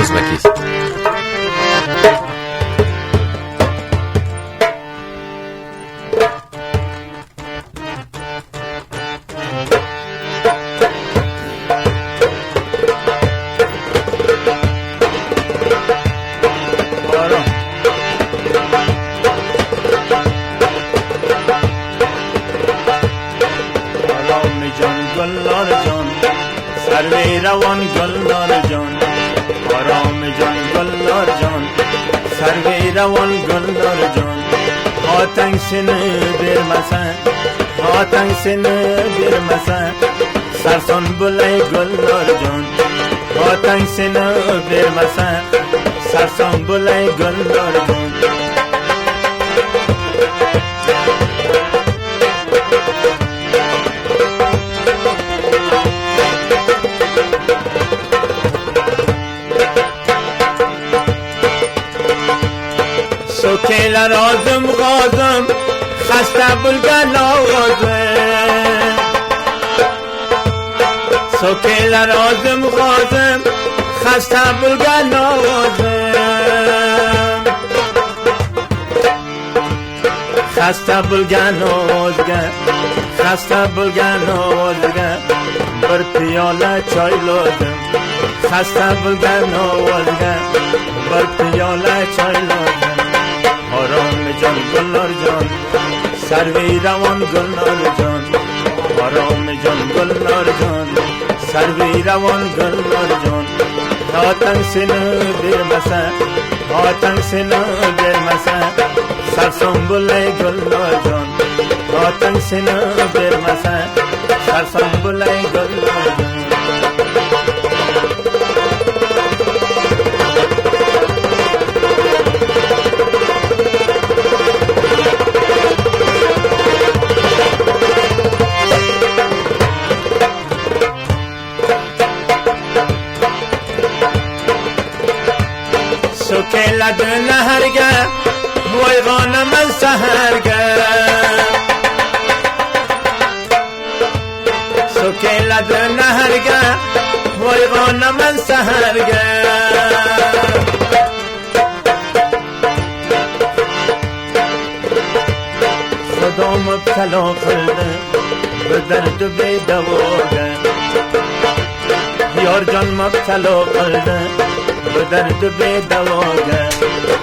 o'zmakiz. روان گلنار جان آرام جان گلنار جان سروی روان گلنار جان آتنگ سینه برمسن آتنگ سینه برمسن سرسان بلای گلنار جان آتنگ سینه برمسن سرسان بلای گلنار جان سوکیل رازم غازم خسته بلگن آغازم سوکیل رازم غازم خسته بلگن آغازم خسته بلگن آغازم خسته بلگن آغازم بر پیاله چای لازم خسته بلگن آغازم بر پیاله چای لازم آرام جان گلنار جان سروی روان گلنار جان آرام جان گلنار جان سروی روان گلنار جان آتنگ سینه برمسن آتنگ سینه برمسن سرسان بلای گلنار جان آتنگ سینه برمسن سرسان بلای گلنار جان سوکیل دن هرگه وای غانم سهرگه سوکیل دن هرگه وای غانم سهرگه خدا مبتلا کرده به درد بی دواگه یار جان مبتلا کرده به درد بی دواگه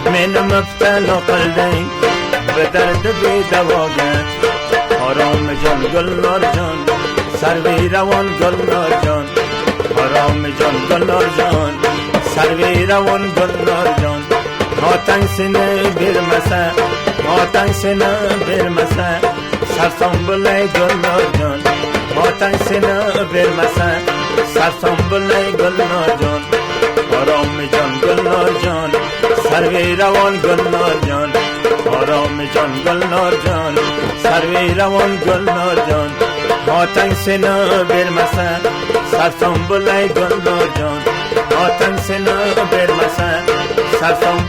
من مبتلا کرده به درد بی دواگه آرام جان گلنار جان سروی روان گلنار جان آرام جان گلنار جان سروی روان گلنار جان آتنگ سینه برمسن آتنگ سینه برمسن سرسان بلای گلنار جان آتنگ سینه برمسن سرسان بلای گلنار جان آرام جان گلنار جان سروی روان گلنار جان آرام جان گلنار جان سروی روان گلنار جان آتنگ سینه برمسن سرسان بلای گلنار جان آتنگ سینه برمسن سرسان